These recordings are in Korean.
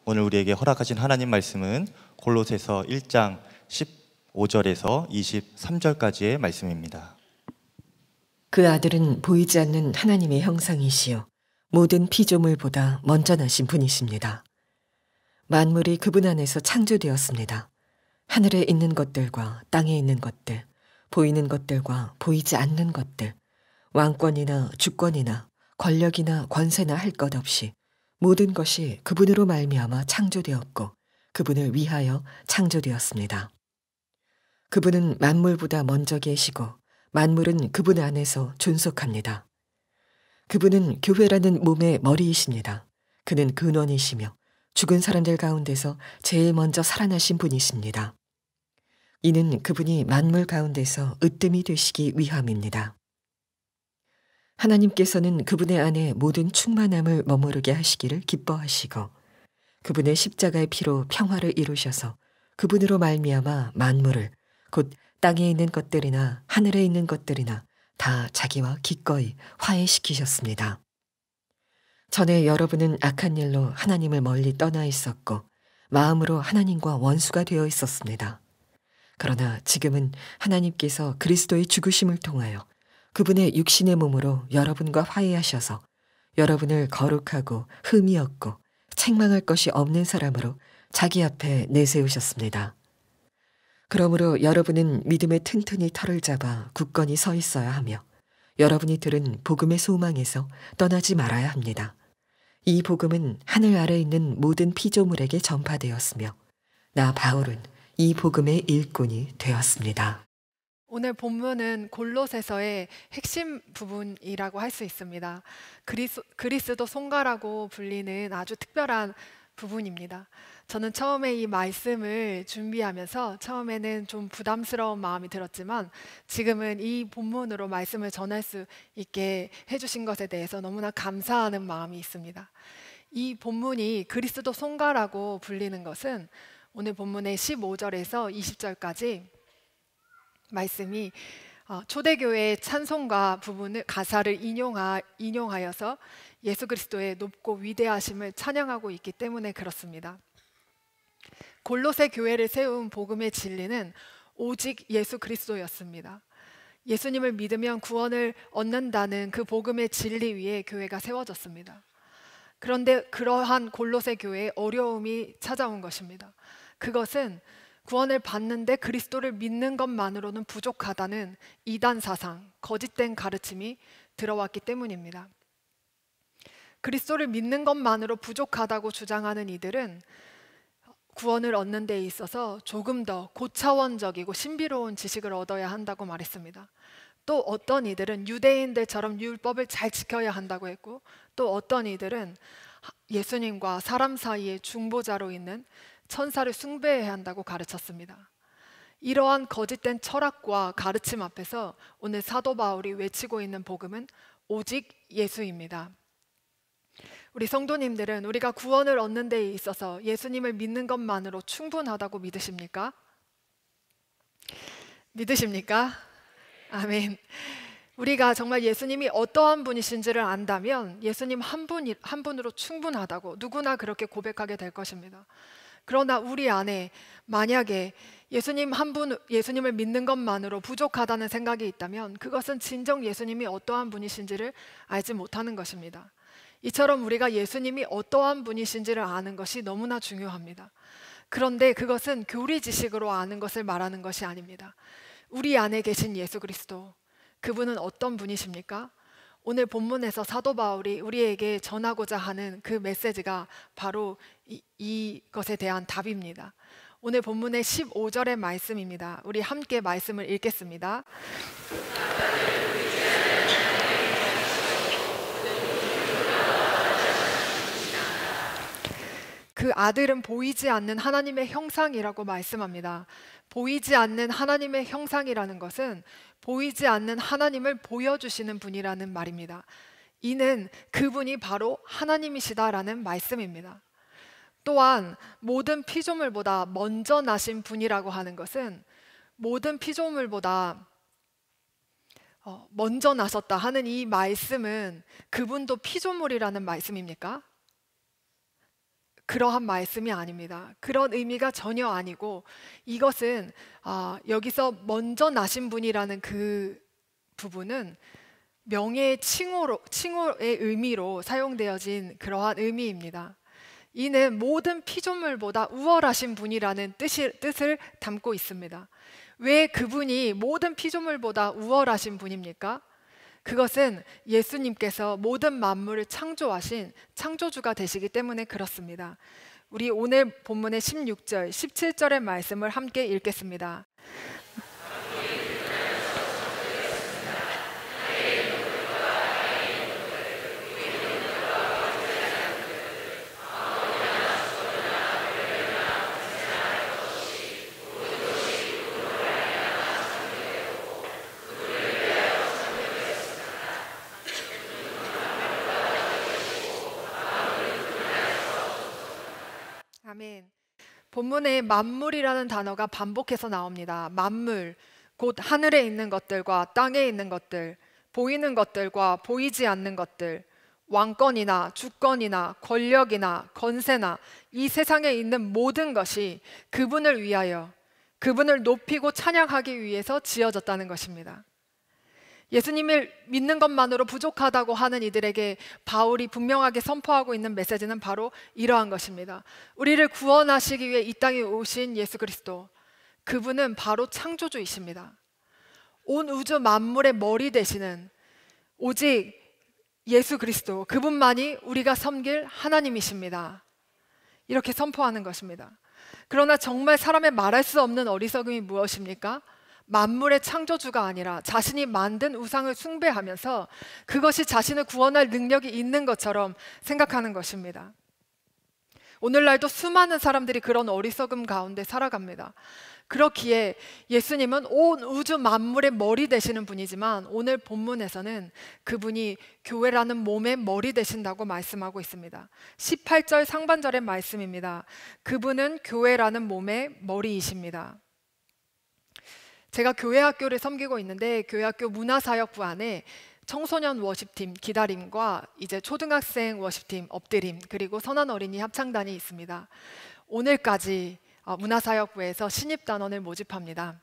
오늘 우리에게 허락하신 하나님 말씀은 골로새서 1장 15절에서 23절까지의 말씀입니다. 그 아들은 보이지 않는 하나님의 형상이시요 모든 피조물보다 먼저 나신 분이십니다. 만물이 그분 안에서 창조되었습니다. 하늘에 있는 것들과 땅에 있는 것들, 보이는 것들과 보이지 않는 것들, 왕권이나 주권이나 권력이나 권세나 할 것 없이 모든 것이 그분으로 말미암아 창조되었고 그분을 위하여 창조되었습니다. 그분은 만물보다 먼저 계시고 만물은 그분 안에서 존속합니다. 그분은 교회라는 몸의 머리이십니다. 그는 근원이시며 죽은 사람들 가운데서 제일 먼저 살아나신 분이십니다. 이는 그분이 만물 가운데서 으뜸이 되시기 위함입니다. 하나님께서는 그분의 안에 모든 충만함을 머무르게 하시기를 기뻐하시고 그분의 십자가의 피로 평화를 이루셔서 그분으로 말미암아 만물을 곧 땅에 있는 것들이나 하늘에 있는 것들이나 다 자기와 기꺼이 화해시키셨습니다. 전에 여러분은 악한 일로 하나님을 멀리 떠나 있었고 마음으로 하나님과 원수가 되어 있었습니다. 그러나 지금은 하나님께서 그리스도의 죽으심을 통하여 그분의 육신의 몸으로 여러분과 화해하셔서 여러분을 거룩하고 흠이 없고 책망할 것이 없는 사람으로 자기 앞에 내세우셨습니다. 그러므로 여러분은 믿음의 튼튼히 털을 잡아 굳건히 서 있어야 하며 여러분이 들은 복음의 소망에서 떠나지 말아야 합니다. 이 복음은 하늘 아래 있는 모든 피조물에게 전파되었으며 나 바울은 이 복음의 일꾼이 되었습니다. 오늘 본문은 골로새서의 핵심 부분이라고 할 수 있습니다. 그리스도 송가라고 불리는 아주 특별한 부분입니다. 저는 처음에 이 말씀을 준비하면서 처음에는 좀 부담스러운 마음이 들었지만 지금은 이 본문으로 말씀을 전할 수 있게 해주신 것에 대해서 너무나 감사하는 마음이 있습니다. 이 본문이 그리스도 송가라고 불리는 것은 오늘 본문의 15절에서 20절까지 말씀이 초대교회의 찬송가 부분을 가사를 인용하여서 예수 그리스도의 높고 위대하심을 찬양하고 있기 때문에 그렇습니다. 골로새 교회를 세운 복음의 진리는 오직 예수 그리스도였습니다. 예수님을 믿으면 구원을 얻는다는 그 복음의 진리 위에 교회가 세워졌습니다. 그런데 그러한 골로새 교회에 어려움이 찾아온 것입니다. 그것은 구원을 받는데 그리스도를 믿는 것만으로는 부족하다는 이단 사상, 거짓된 가르침이 들어왔기 때문입니다. 그리스도를 믿는 것만으로 부족하다고 주장하는 이들은 구원을 얻는 데 있어서 조금 더 고차원적이고 신비로운 지식을 얻어야 한다고 말했습니다. 또 어떤 이들은 유대인들처럼 율법을 잘 지켜야 한다고 했고 또 어떤 이들은 예수님과 사람 사이의 중보자로 있는 천사를 숭배해야 한다고 가르쳤습니다. 이러한 거짓된 철학과 가르침 앞에서 오늘 사도 바울이 외치고 있는 복음은 오직 예수입니다. 우리 성도님들은 우리가 구원을 얻는 데 있어서 예수님을 믿는 것만으로 충분하다고 믿으십니까? 믿으십니까? 아멘. 우리가 정말 예수님이 어떠한 분이신지를 안다면 예수님 한 분으로 충분하다고 누구나 그렇게 고백하게 될 것입니다. 그러나 우리 안에 만약에 예수님을 믿는 것만으로 부족하다는 생각이 있다면 그것은 진정 예수님이 어떠한 분이신지를 알지 못하는 것입니다. 이처럼 우리가 예수님이 어떠한 분이신지를 아는 것이 너무나 중요합니다. 그런데 그것은 교리 지식으로 아는 것을 말하는 것이 아닙니다. 우리 안에 계신 예수 그리스도, 그분은 어떤 분이십니까? 오늘 본문에서 사도 바울이 우리에게 전하고자 하는 그 메시지가 바로 이것에 대한 답입니다. 오늘 본문의 15절의 말씀입니다. 우리 함께 말씀을 읽겠습니다. 그 아들은 보이지 않는 하나님의 형상이라고 말씀합니다. 보이지 않는 하나님의 형상이라는 것은 보이지 않는 하나님을 보여주시는 분이라는 말입니다. 이는 그분이 바로 하나님이시다라는 말씀입니다. 또한 모든 피조물보다 먼저 나신 분이라고 하는 것은 모든 피조물보다 먼저 나셨다 하는 이 말씀은 그분도 피조물이라는 말씀입니까? 그러한 말씀이 아닙니다. 그런 의미가 전혀 아니고 이것은 여기서 먼저 나신 분이라는 그 부분은 명예의 칭호의 의미로 사용되어진 그러한 의미입니다. 이는 모든 피조물보다 우월하신 분이라는 뜻을 담고 있습니다. 왜 그분이 모든 피조물보다 우월하신 분입니까? 그것은 예수님께서 모든 만물을 창조하신 창조주가 되시기 때문에 그렇습니다. 우리 오늘 본문의 16절, 17절의 말씀을 함께 읽겠습니다. 아멘. 본문에 만물이라는 단어가 반복해서 나옵니다. 만물, 곧 하늘에 있는 것들과 땅에 있는 것들, 보이는 것들과 보이지 않는 것들, 왕권이나 주권이나 권력이나 건세나 이 세상에 있는 모든 것이 그분을 위하여, 그분을 높이고 찬양하기 위해서 지어졌다는 것입니다. 예수님을 믿는 것만으로 부족하다고 하는 이들에게 바울이 분명하게 선포하고 있는 메시지는 바로 이러한 것입니다. 우리를 구원하시기 위해 이 땅에 오신 예수 그리스도, 그분은 바로 창조주이십니다. 온 우주 만물의 머리 되시는 오직 예수 그리스도, 그분만이 우리가 섬길 하나님이십니다. 이렇게 선포하는 것입니다. 그러나 정말 사람의 말할 수 없는 어리석음이 무엇입니까? 만물의 창조주가 아니라 자신이 만든 우상을 숭배하면서 그것이 자신을 구원할 능력이 있는 것처럼 생각하는 것입니다. 오늘날도 수많은 사람들이 그런 어리석음 가운데 살아갑니다. 그렇기에 예수님은 온 우주 만물의 머리 되시는 분이지만 오늘 본문에서는 그분이 교회라는 몸의 머리 되신다고 말씀하고 있습니다. 18절 상반절의 말씀입니다. 그분은 교회라는 몸의 머리이십니다. 제가 교회 학교를 섬기고 있는데 교회 학교 문화사역부 안에 청소년 워십팀 기다림과 이제 초등학생 워십팀 엎드림 그리고 선한 어린이 합창단이 있습니다. 오늘까지 문화사역부에서 신입단원을 모집합니다.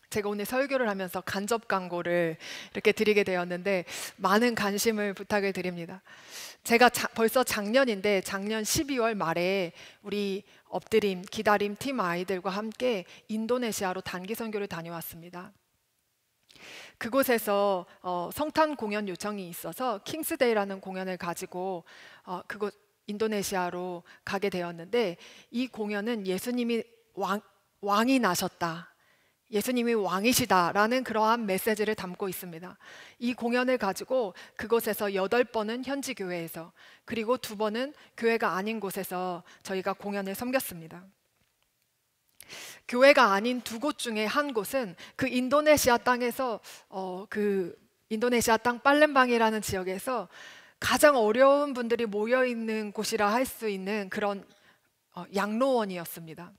제가 오늘 설교를 하면서 간접 광고를 이렇게 드리게 되었는데 많은 관심을 부탁을 드립니다. 제가 벌써 작년인데 작년 12월 말에 우리 엎드림, 기다림 팀 아이들과 함께 인도네시아로 단기 선교를 다녀왔습니다. 그곳에서 성탄 공연 요청이 있어서 킹스데이라는 공연을 가지고 그곳 인도네시아로 가게 되었는데 이 공연은 예수님이 왕이 나셨다, 예수님이 왕이시다라는 그러한 메시지를 담고 있습니다. 이 공연을 가지고 그곳에서 8번은 현지 교회에서 그리고 2번은 교회가 아닌 곳에서 저희가 공연을 섬겼습니다. 교회가 아닌 2곳 중에 한 곳은 그 인도네시아 땅에서 그 인도네시아 땅 팔렘방이라는 지역에서 가장 어려운 분들이 모여 있는 곳이라 할 수 있는 그런 양로원이었습니다.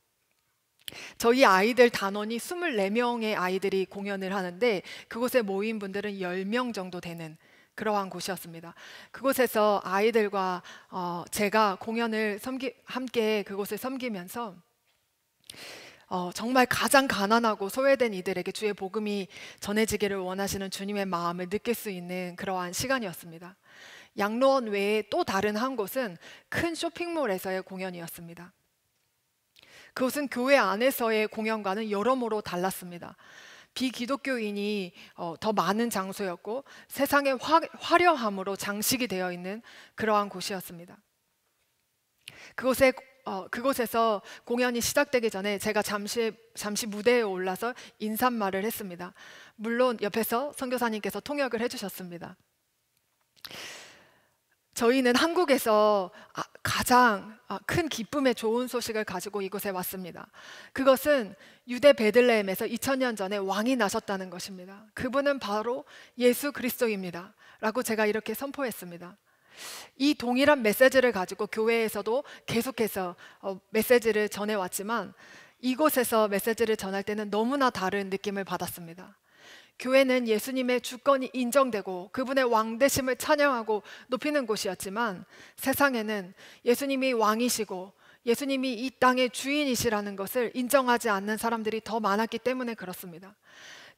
저희 아이들 단원이 24명의 아이들이 공연을 하는데 그곳에 모인 분들은 10명 정도 되는 그러한 곳이었습니다. 그곳에서 아이들과 제가 공연을 함께 그곳을 섬기면서 정말 가장 가난하고 소외된 이들에게 주의 복음이 전해지기를 원하시는 주님의 마음을 느낄 수 있는 그러한 시간이었습니다. 양로원 외에 또 다른 한 곳은 큰 쇼핑몰에서의 공연이었습니다. 그것은 교회 안에서의 공연과는 여러모로 달랐습니다. 비기독교인이 더 많은 장소였고 세상의 화려함으로 장식이 되어 있는 그러한 곳이었습니다. 그곳에서 공연이 시작되기 전에 제가 잠시 무대에 올라서 인사말을 했습니다. 물론 옆에서 선교사님께서 통역을 해주셨습니다. 저희는 한국에서 가장 큰 기쁨의 좋은 소식을 가지고 이곳에 왔습니다. 그것은 유대 베들레헴에서 2000년 전에 왕이 나셨다는 것입니다. 그분은 바로 예수 그리스도입니다 라고 제가 이렇게 선포했습니다. 이 동일한 메시지를 가지고 교회에서도 계속해서 메시지를 전해왔지만 이곳에서 메시지를 전할 때는 너무나 다른 느낌을 받았습니다. 교회는 예수님의 주권이 인정되고 그분의 왕되심을 찬양하고 높이는 곳이었지만, 세상에는 예수님이 왕이시고 예수님이 이 땅의 주인이시라는 것을 인정하지 않는 사람들이 더 많았기 때문에 그렇습니다.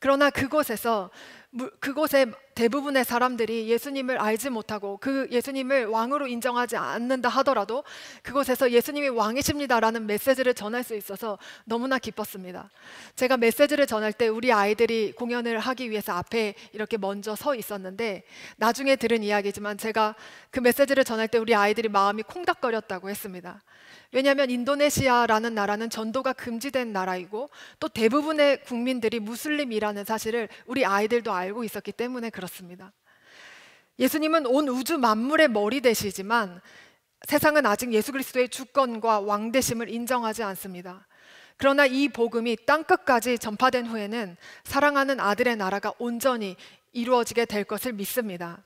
그러나 그곳에 대부분의 사람들이 예수님을 알지 못하고 그 예수님을 왕으로 인정하지 않는다 하더라도 그곳에서 예수님이 왕이십니다라는 메시지를 전할 수 있어서 너무나 기뻤습니다. 제가 메시지를 전할 때 우리 아이들이 공연을 하기 위해서 앞에 이렇게 먼저 서 있었는데, 나중에 들은 이야기지만 제가 그 메시지를 전할 때 우리 아이들이 마음이 콩닥거렸다고 했습니다. 왜냐하면 인도네시아라는 나라는 전도가 금지된 나라이고 또 대부분의 국민들이 무슬림이라는 사실을 우리 아이들도 알고 있었기 때문에 그렇습니다. 예수님은 온 우주 만물의 머리 되시지만 세상은 아직 예수 그리스도의 주권과 왕되심을 인정하지 않습니다. 그러나 이 복음이 땅끝까지 전파된 후에는 사랑하는 아들의 나라가 온전히 이루어지게 될 것을 믿습니다.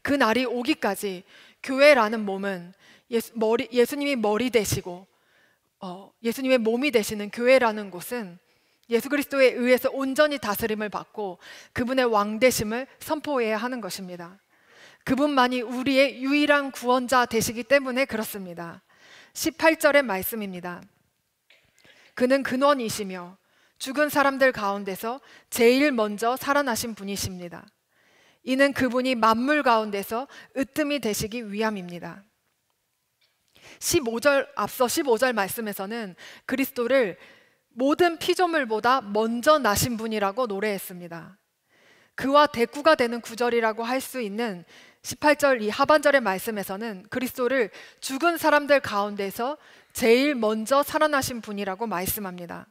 그 날이 오기까지 교회라는 몸은 예수님이 머리 되시고 예수님의 몸이 되시는 교회라는 곳은 예수 그리스도에 의해서 온전히 다스림을 받고 그분의 왕되심을 선포해야 하는 것입니다. 그분만이 우리의 유일한 구원자 되시기 때문에 그렇습니다. 18절의 말씀입니다. 그는 근원이시며 죽은 사람들 가운데서 제일 먼저 살아나신 분이십니다. 이는 그분이 만물 가운데서 으뜸이 되시기 위함입니다. 앞서 15절 말씀에서는 그리스도를 모든 피조물보다 먼저 나신 분이라고 노래했습니다. 그와 대꾸가 되는 구절이라고 할 수 있는 18절 이 하반절의 말씀에서는 그리스도를 죽은 사람들 가운데서 제일 먼저 살아나신 분이라고 말씀합니다.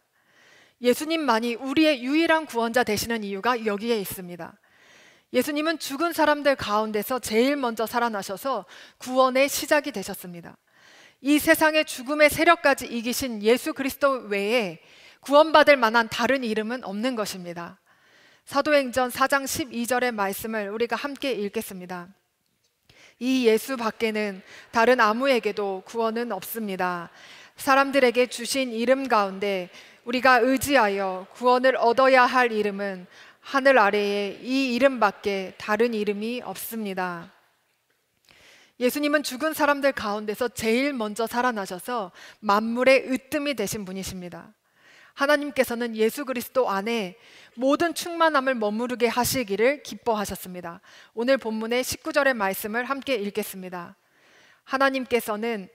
예수님만이 우리의 유일한 구원자 되시는 이유가 여기에 있습니다. 예수님은 죽은 사람들 가운데서 제일 먼저 살아나셔서 구원의 시작이 되셨습니다. 이 세상의 죽음의 세력까지 이기신 예수 그리스도 외에 구원받을 만한 다른 이름은 없는 것입니다. 사도행전 4장 12절의 말씀을 우리가 함께 읽겠습니다. 이 예수 밖에는 다른 아무에게도 구원은 없습니다. 사람들에게 주신 이름 가운데 우리가 의지하여 구원을 얻어야 할 이름은 하늘 아래에 이 이름밖에 다른 이름이 없습니다. 예수님은 죽은 사람들 가운데서 제일 먼저 살아나셔서 만물의 으뜸이 되신 분이십니다. 하나님께서는 예수 그리스도 안에 모든 충만함을 머무르게 하시기를 기뻐하셨습니다. 오늘 본문의 19절의 말씀을 함께 읽겠습니다. 하나님께서는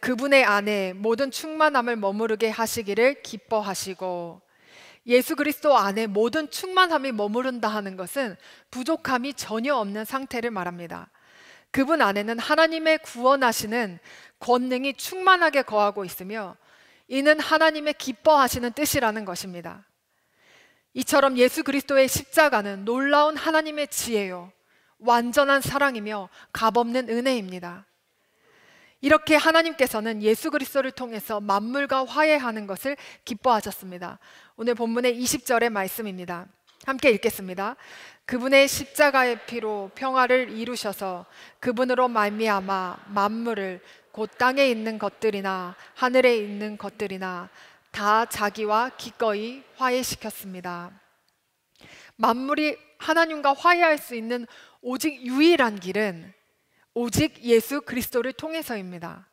그분의 안에 모든 충만함을 머무르게 하시기를 기뻐하시고, 예수 그리스도 안에 모든 충만함이 머무른다 하는 것은 부족함이 전혀 없는 상태를 말합니다. 그분 안에는 하나님의 구원하시는 권능이 충만하게 거하고 있으며 이는 하나님의 기뻐하시는 뜻이라는 것입니다. 이처럼 예수 그리스도의 십자가는 놀라운 하나님의 지혜요, 완전한 사랑이며 값없는 은혜입니다. 이렇게 하나님께서는 예수 그리스도를 통해서 만물과 화해하는 것을 기뻐하셨습니다. 오늘 본문의 20절의 말씀입니다. 함께 읽겠습니다. 그분의 십자가의 피로 평화를 이루셔서 그분으로 말미암아 만물을 곧 땅에 있는 것들이나 하늘에 있는 것들이나 다 자기와 기꺼이 화해시켰습니다. 만물이 하나님과 화해할 수 있는 오직 유일한 길은 오직 예수 그리스도를 통해서입니다.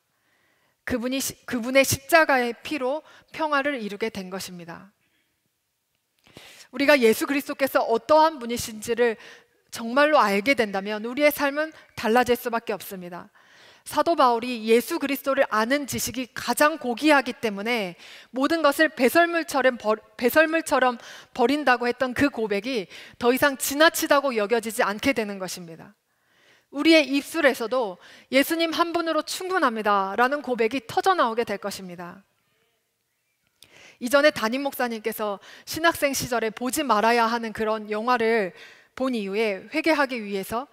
그분의 십자가의 피로 평화를 이루게 된 것입니다. 우리가 예수 그리스도께서 어떠한 분이신지를 정말로 알게 된다면 우리의 삶은 달라질 수밖에 없습니다. 사도 바울이 예수 그리스도를 아는 지식이 가장 고귀하기 때문에 모든 것을 배설물처럼 버린다고 했던 그 고백이 더 이상 지나치다고 여겨지지 않게 되는 것입니다. 우리의 입술에서도 예수님 한 분으로 충분합니다 라는 고백이 터져나오게 될 것입니다. 이전에 담임 목사님께서 신학생 시절에 보지 말아야 하는 그런 영화를 본 이후에 회개하기 위해서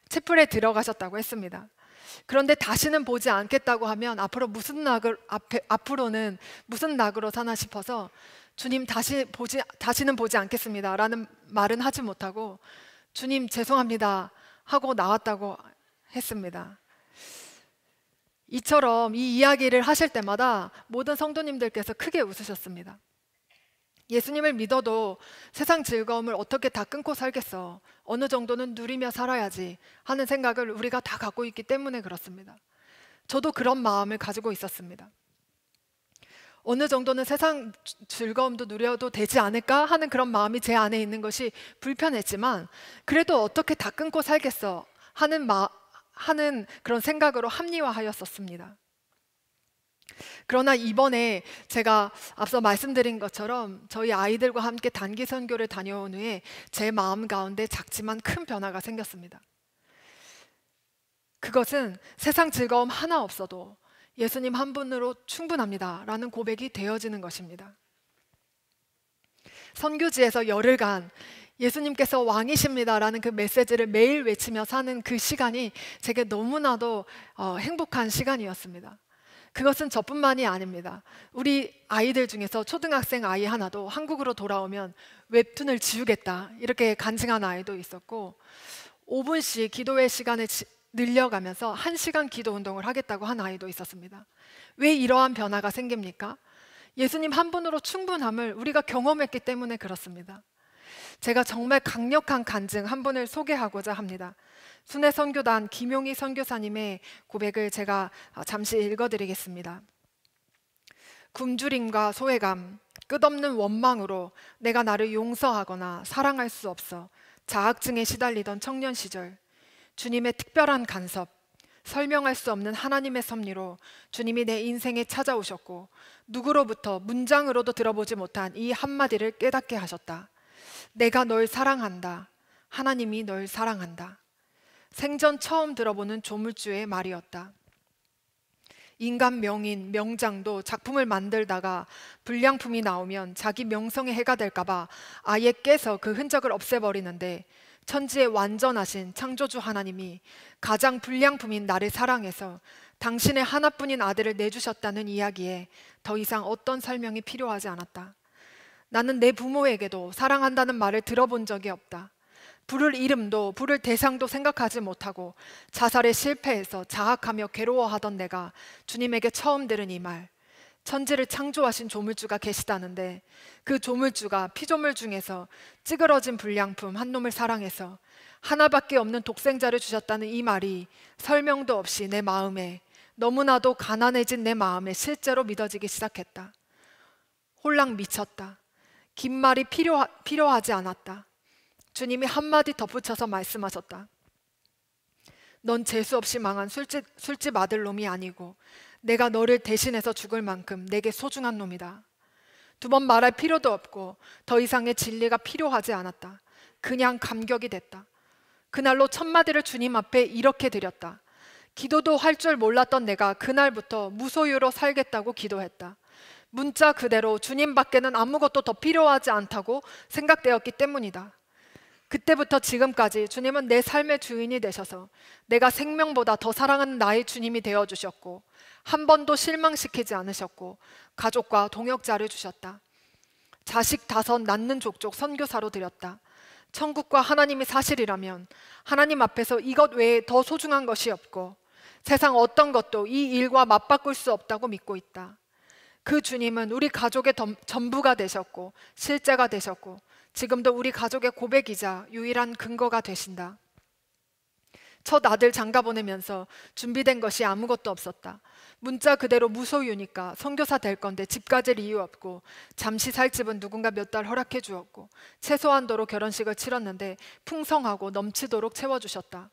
채플에 들어가셨다고 했습니다. 그런데 다시는 보지 않겠다고 하면 앞으로는 무슨 낙으로 사나 싶어서 주님 다시는 보지 않겠습니다 라는 말은 하지 못하고 주님 죄송합니다 하고 나왔다고 했습니다. 이처럼 이 이야기를 하실 때마다 모든 성도님들께서 크게 웃으셨습니다. 예수님을 믿어도 세상 즐거움을 어떻게 다 끊고 살겠어. 어느 정도는 누리며 살아야지 하는 생각을 우리가 다 갖고 있기 때문에 그렇습니다. 저도 그런 마음을 가지고 있었습니다. 어느 정도는 세상 즐거움도 누려도 되지 않을까 하는 그런 마음이 제 안에 있는 것이 불편했지만, 그래도 어떻게 다 끊고 살겠어 하는 그런 생각으로 합리화하였었습니다. 그러나 이번에 제가 앞서 말씀드린 것처럼 저희 아이들과 함께 단기 선교를 다녀온 후에 제 마음 가운데 작지만 큰 변화가 생겼습니다. 그것은 세상 즐거움 하나 없어도 예수님 한 분으로 충분합니다 라는 고백이 되어지는 것입니다. 선교지에서 열흘간 예수님께서 왕이십니다 라는 그 메시지를 매일 외치며 사는 그 시간이 제게 너무나도 행복한 시간이었습니다. 그것은 저뿐만이 아닙니다. 우리 아이들 중에서 초등학생 아이 하나도 한국으로 돌아오면 웹툰을 지우겠다 이렇게 간증한 아이도 있었고, 5분씩 기도의 시간을 늘려가면서 1시간 기도 운동을 하겠다고 한 아이도 있었습니다. 왜 이러한 변화가 생깁니까? 예수님 한 분으로 충분함을 우리가 경험했기 때문에 그렇습니다. 제가 정말 강력한 간증 한 분을 소개하고자 합니다. 순회선교단 김용희 선교사님의 고백을 제가 잠시 읽어드리겠습니다. 굶주림과 소외감, 끝없는 원망으로 내가 나를 용서하거나 사랑할 수 없어 자학증에 시달리던 청년 시절, 주님의 특별한 간섭, 설명할 수 없는 하나님의 섭리로 주님이 내 인생에 찾아오셨고, 누구로부터 문장으로도 들어보지 못한 이 한마디를 깨닫게 하셨다. 내가 널 사랑한다. 하나님이 널 사랑한다. 생전 처음 들어보는 조물주의 말이었다. 인간 명인, 명장도 작품을 만들다가 불량품이 나오면 자기 명성에 해가 될까봐 아예 깨서 그 흔적을 없애버리는데, 천지의 완전하신 창조주 하나님이 가장 불량품인 나를 사랑해서 당신의 하나뿐인 아들을 내주셨다는 이야기에 더 이상 어떤 설명이 필요하지 않았다. 나는 내 부모에게도 사랑한다는 말을 들어본 적이 없다. 부를 이름도 부를 대상도 생각하지 못하고 자살에 실패해서 자학하며 괴로워하던 내가 주님에게 처음 들은 이 말, 천지를 창조하신 조물주가 계시다는데 그 조물주가 피조물 중에서 찌그러진 불량품 한 놈을 사랑해서 하나밖에 없는 독생자를 주셨다는 이 말이 설명도 없이 내 마음에, 너무나도 가난해진 내 마음에 실제로 믿어지기 시작했다. 홀랑 미쳤다. 긴 말이 필요하지 않았다. 주님이 한마디 덧붙여서 말씀하셨다. 넌 재수없이 망한 술집 아들 놈이 아니고 내가 너를 대신해서 죽을 만큼 내게 소중한 놈이다. 2번 말할 필요도 없고 더 이상의 진리가 필요하지 않았다. 그냥 감격이 됐다. 그날로 첫마디를 주님 앞에 이렇게 드렸다. 기도도 할 줄 몰랐던 내가 그날부터 무소유로 살겠다고 기도했다. 문자 그대로 주님밖에는 아무것도 더 필요하지 않다고 생각되었기 때문이다. 그때부터 지금까지 주님은 내 삶의 주인이 되셔서 내가 생명보다 더 사랑하는 나의 주님이 되어주셨고, 한 번도 실망시키지 않으셨고 가족과 동역자를 주셨다. 자식 5 낳는 족족 선교사로 드렸다. 천국과 하나님이 사실이라면 하나님 앞에서 이것 외에 더 소중한 것이 없고 세상 어떤 것도 이 일과 맞바꿀 수 없다고 믿고 있다. 그 주님은 우리 가족의 전부가 되셨고 실제가 되셨고 지금도 우리 가족의 고백이자 유일한 근거가 되신다. 첫 아들 장가 보내면서 준비된 것이 아무것도 없었다. 문자 그대로 무소유니까 선교사 될 건데 집 가질 이유 없고 잠시 살 집은 누군가 몇 달 허락해 주었고 최소한도로 결혼식을 치렀는데 풍성하고 넘치도록 채워주셨다.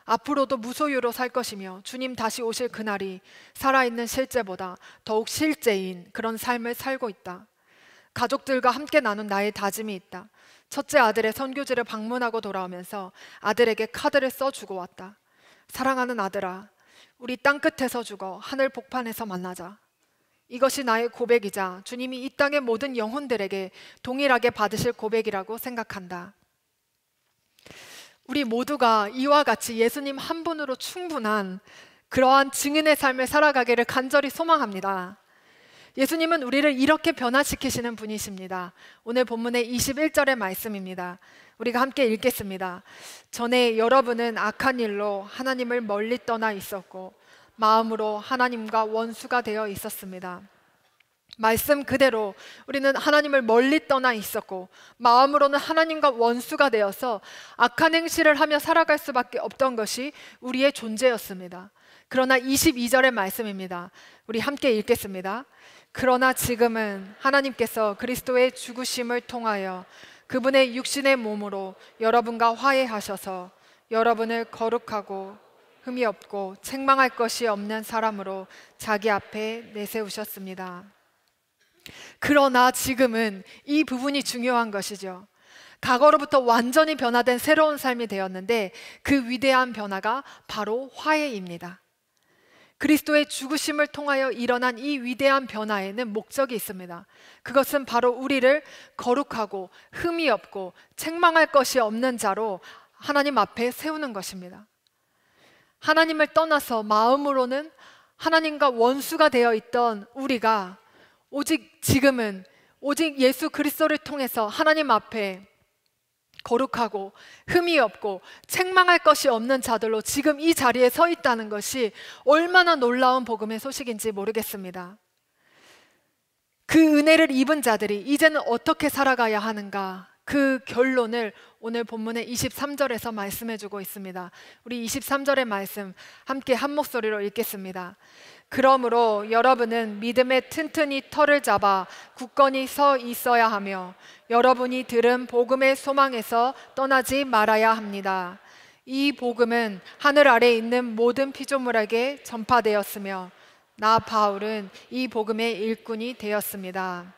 앞으로도 무소유로 살 것이며 주님 다시 오실 그날이 살아있는 실제보다 더욱 실제인 그런 삶을 살고 있다. 가족들과 함께 나눈 나의 다짐이 있다. 첫째 아들의 선교지를 방문하고 돌아오면서 아들에게 카드를 써주고 왔다. 사랑하는 아들아, 우리 땅끝에서 죽어 하늘 복판에서 만나자. 이것이 나의 고백이자 주님이 이 땅의 모든 영혼들에게 동일하게 받으실 고백이라고 생각한다. 우리 모두가 이와 같이 예수님 한 분으로 충분한 그러한 증인의 삶을 살아가기를 간절히 소망합니다. 예수님은 우리를 이렇게 변화시키시는 분이십니다. 오늘 본문의 21절의 말씀입니다. 우리가 함께 읽겠습니다. 전에 여러분은 악한 일로 하나님을 멀리 떠나 있었고 마음으로 하나님과 원수가 되어 있었습니다. 말씀 그대로 우리는 하나님을 멀리 떠나 있었고 마음으로는 하나님과 원수가 되어서 악한 행실을 하며 살아갈 수밖에 없던 것이 우리의 존재였습니다. 그러나 22절의 말씀입니다. 우리 함께 읽겠습니다. 그러나 지금은 하나님께서 그리스도의 죽으심을 통하여 그분의 육신의 몸으로 여러분과 화해하셔서 여러분을 거룩하고 흠이 없고 책망할 것이 없는 사람으로 자기 앞에 내세우셨습니다. 그러나 지금은, 이 부분이 중요한 것이죠. 과거로부터 완전히 변화된 새로운 삶이 되었는데 그 위대한 변화가 바로 화해입니다. 그리스도의 죽으심을 통하여 일어난 이 위대한 변화에는 목적이 있습니다. 그것은 바로 우리를 거룩하고 흠이 없고 책망할 것이 없는 자로 하나님 앞에 세우는 것입니다. 하나님을 떠나서 마음으로는 하나님과 원수가 되어 있던 우리가 지금은 오직 예수 그리스도를 통해서 하나님 앞에 거룩하고 흠이 없고 책망할 것이 없는 자들로 지금 이 자리에 서 있다는 것이 얼마나 놀라운 복음의 소식인지 모르겠습니다. 그 은혜를 입은 자들이 이제는 어떻게 살아가야 하는가, 그 결론을 오늘 본문의 23절에서 말씀해 주고 있습니다. 우리 23절의 말씀 함께 한 목소리로 읽겠습니다. 그러므로 여러분은 믿음에 튼튼히 털을 잡아 굳건히 서 있어야 하며 여러분이 들은 복음의 소망에서 떠나지 말아야 합니다. 이 복음은 하늘 아래에 있는 모든 피조물에게 전파되었으며 나 바울은 이 복음의 일꾼이 되었습니다.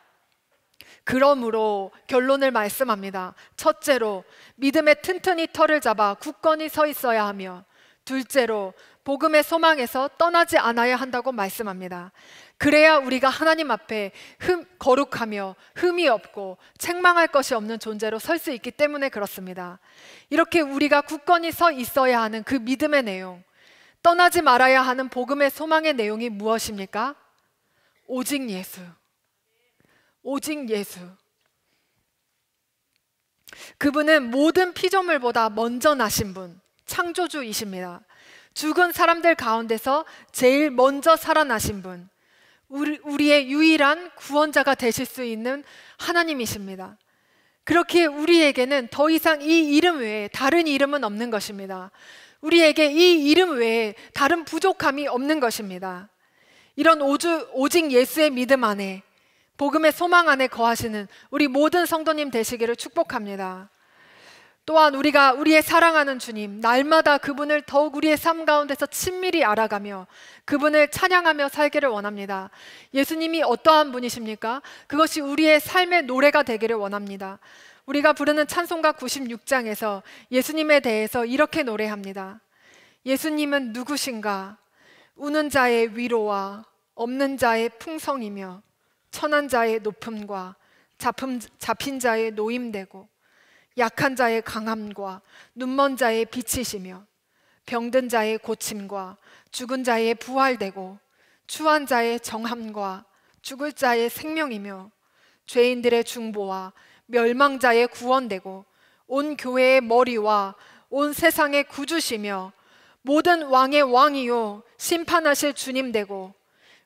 그러므로 결론을 말씀합니다. 첫째로 믿음에 튼튼히 털을 잡아 굳건히 서 있어야 하며, 둘째로 복음의 소망에서 떠나지 않아야 한다고 말씀합니다. 그래야 우리가 하나님 앞에 거룩하며 흠이 없고 책망할 것이 없는 존재로 설 수 있기 때문에 그렇습니다. 이렇게 우리가 굳건히 서 있어야 하는 그 믿음의 내용, 떠나지 말아야 하는 복음의 소망의 내용이 무엇입니까? 오직 예수. 오직 예수. 그분은 모든 피조물보다 먼저 나신 분, 창조주이십니다. 죽은 사람들 가운데서 제일 먼저 살아나신 분, 우리의 유일한 구원자가 되실 수 있는 하나님이십니다. 그렇게 우리에게는 더 이상 이 이름 외에 다른 이름은 없는 것입니다. 우리에게 이 이름 외에 다른 부족함이 없는 것입니다. 이런 오직 예수의 믿음 안에, 복음의 소망 안에 거하시는 우리 모든 성도님 되시기를 축복합니다. 또한 우리가 우리의 사랑하는 주님, 날마다 그분을 더욱 우리의 삶 가운데서 친밀히 알아가며 그분을 찬양하며 살기를 원합니다. 예수님이 어떠한 분이십니까? 그것이 우리의 삶의 노래가 되기를 원합니다. 우리가 부르는 찬송가 96장에서 예수님에 대해서 이렇게 노래합니다. 예수님은 누구신가? 우는 자의 위로와 없는 자의 풍성이며 천한 자의 높음과 잡힌 자의 노임되고 약한 자의 강함과 눈먼 자의 빛이시며 병든 자의 고침과 죽은 자의 부활되고 추한 자의 정함과 죽을 자의 생명이며 죄인들의 중보와 멸망자의 구원되고 온 교회의 머리와 온 세상의 구주시며 모든 왕의 왕이요 심판하실 주님 되고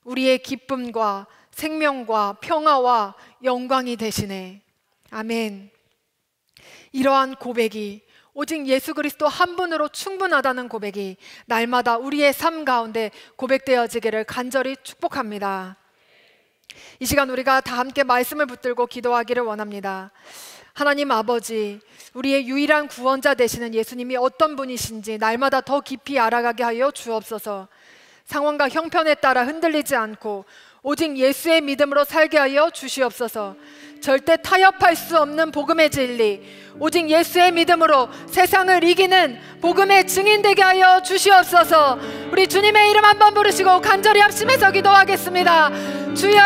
우리의 기쁨과 생명과 평화와 영광이 되시네. 아멘. 이러한 고백이, 오직 예수 그리스도 한 분으로 충분하다는 고백이 날마다 우리의 삶 가운데 고백되어지기를 간절히 축복합니다. 이 시간 우리가 다 함께 말씀을 붙들고 기도하기를 원합니다. 하나님 아버지, 우리의 유일한 구원자 되시는 예수님이 어떤 분이신지 날마다 더 깊이 알아가게 하여 주옵소서. 상황과 형편에 따라 흔들리지 않고 오직 예수의 믿음으로 살게 하여 주시옵소서. 절대 타협할 수 없는 복음의 진리, 오직 예수의 믿음으로 세상을 이기는 복음의 증인 되게 하여 주시옵소서. 우리 주님의 이름 한번 부르시고 간절히 합심해서 기도하겠습니다. 주여!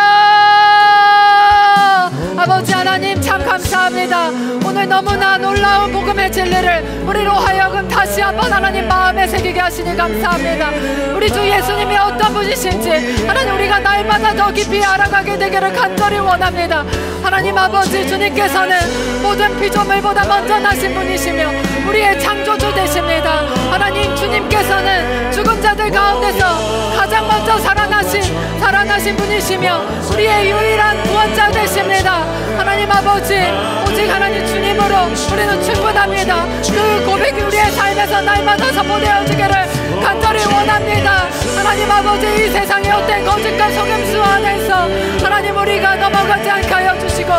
아버지 하나님 참 감사합니다. 오늘 너무나 놀라운 복음의 진리를 우리로 하여금 다시 한번 하나님 마음에 새기게 하시니 감사합니다. 우리 주 예수님이 어떤 분이신지 하나님 우리가 날마다 더 깊이 알아가게 되기를 간절히 원합니다. 하나님 아버지, 주님께서는 모든 피조물보다 먼저 나신 분이시며 우리의 창조주 되십니다. 하나님, 주님께서는 죽은 자들 가운데서 가장 가장 먼저 살아나신 분이시며 우리의 유일한 구원자 되십니다. 하나님 아버지, 오직 하나님 주님으로 우리는 충분합니다. 그 고백이 우리의 삶에서 날마다 선포되어지기를 간절히 원합니다. 하나님 아버지, 이 세상의 어떤 거짓과 속임수 안에서 하나님 우리가 넘어가지 않게 하여 주시고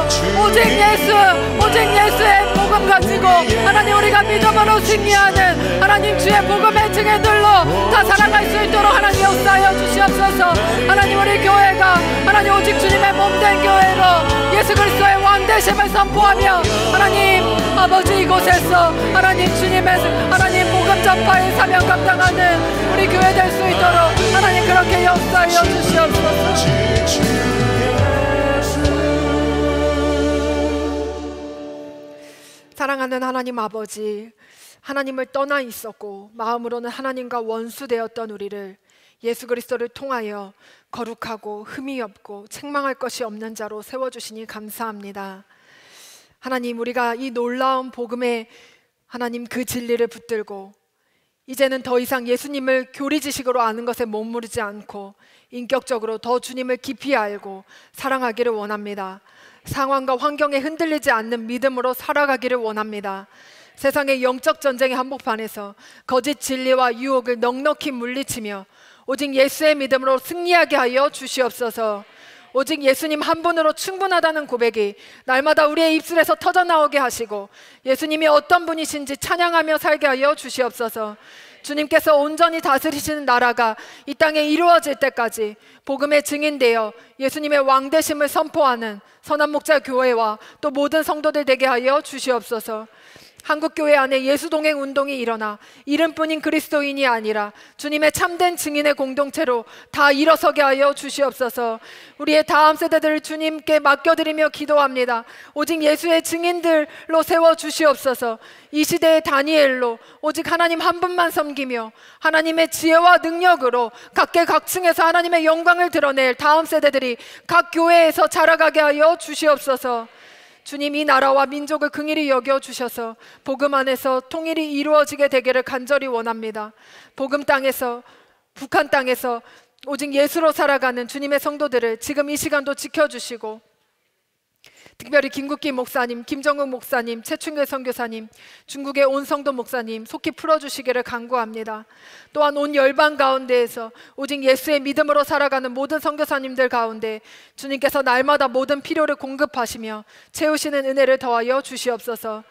오직 예수의 복음 가지고 하나님 우리가 믿음으로 승리하는 하나님 주의 복음의 증인들로 다 살아갈 수 있도록 하나님 역사하여 주시옵소서. 하나님 우리 교회가 하나님 오직 주님의 몸된 교회로 예수 그리스도의 왕되심을 선포하며 하나님 아버지 이곳에서 하나님 주님의 하나님 복음 전파의 사명 감당하는 우리 교회 될 수 있도록 하나님 그렇게 역사하여 주시옵소서. 사랑하는 하나님 아버지, 하나님을 떠나 있었고 마음으로는 하나님과 원수되었던 우리를 예수 그리스도를 통하여 거룩하고 흠이 없고 책망할 것이 없는 자로 세워주시니 감사합니다. 하나님, 우리가 이 놀라운 복음의 하나님 그 진리를 붙들고 이제는 더 이상 예수님을 교리 지식으로 아는 것에 머무르지 않고 인격적으로 더 주님을 깊이 알고 사랑하기를 원합니다. 상황과 환경에 흔들리지 않는 믿음으로 살아가기를 원합니다. 세상의 영적 전쟁의 한복판에서 거짓 진리와 유혹을 넉넉히 물리치며 오직 예수의 믿음으로 승리하게 하여 주시옵소서. 오직 예수님 한 분으로 충분하다는 고백이 날마다 우리의 입술에서 터져나오게 하시고 예수님이 어떤 분이신지 찬양하며 살게 하여 주시옵소서. 주님께서 온전히 다스리시는 나라가 이 땅에 이루어질 때까지 복음의 증인되어 예수님의 왕되심을 선포하는 선한목자 교회와 또 모든 성도들 되게 하여 주시옵소서. 한국교회 안에 예수동행 운동이 일어나 이름뿐인 그리스도인이 아니라 주님의 참된 증인의 공동체로 다 일어서게 하여 주시옵소서. 우리의 다음 세대들을 주님께 맡겨드리며 기도합니다. 오직 예수의 증인들로 세워주시옵소서. 이 시대의 다니엘로 오직 하나님 한 분만 섬기며 하나님의 지혜와 능력으로 각계각층에서 하나님의 영광을 드러낼 다음 세대들이 각 교회에서 자라가게 하여 주시옵소서. 주님, 이 나라와 민족을 긍휼히 여겨주셔서 복음 안에서 통일이 이루어지게 되기를 간절히 원합니다. 복음 땅에서, 북한 땅에서 오직 예수로 살아가는 주님의 성도들을 지금 이 시간도 지켜주시고 특별히 김국기 목사님, 김정욱 목사님, 최충길 선교사님, 중국의 온 성도 목사님 속히 풀어주시기를 간구합니다. 또한 온 열방 가운데에서 오직 예수의 믿음으로 살아가는 모든 선교사님들 가운데 주님께서 날마다 모든 필요를 공급하시며 채우시는 은혜를 더하여 주시옵소서.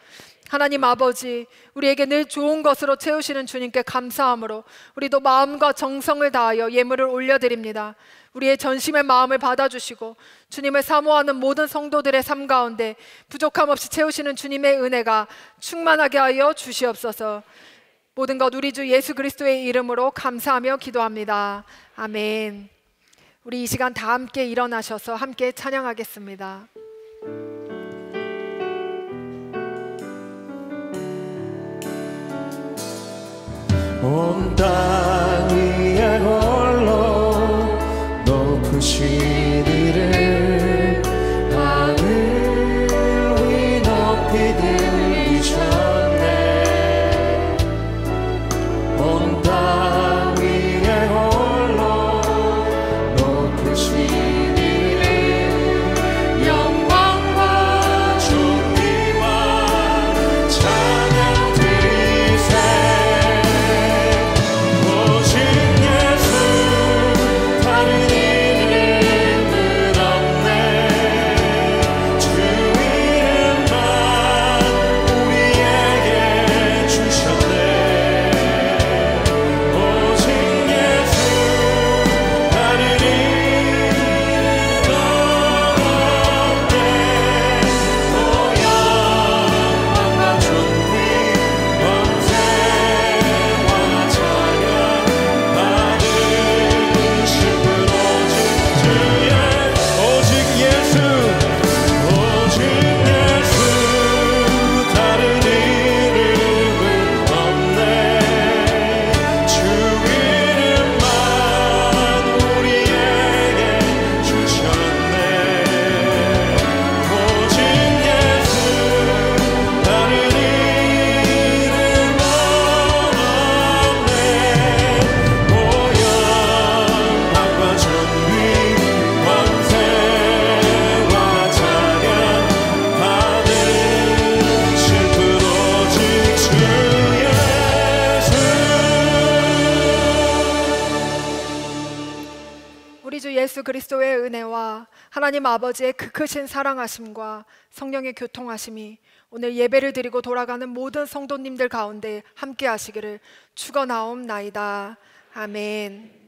하나님 아버지, 우리에게 늘 좋은 것으로 채우시는 주님께 감사함으로 우리도 마음과 정성을 다하여 예물을 올려드립니다. 우리의 전심의 마음을 받아주시고 주님을 사모하는 모든 성도들의 삶 가운데 부족함 없이 채우시는 주님의 은혜가 충만하게 하여 주시옵소서. 모든 것 우리 주 예수 그리스도의 이름으로 감사하며 기도합니다. 아멘. 우리 이 시간 다 함께 일어나셔서 함께 찬양하겠습니다. 온 땅 위에 홀로 높으신 이를 하늘 위 높이 들리셨네. 온 땅 위에 홀로 높으신 이를 영광과 존귀와 찬양 드리세. 우리 주 예수 그리스도의 은혜와 하나님 아버지의 그 크신 사랑하심과 성령의 교통하심이 오늘 예배를 드리고 돌아가는 모든 성도님들 가운데 함께 하시기를 축원하옵나이다. 아멘.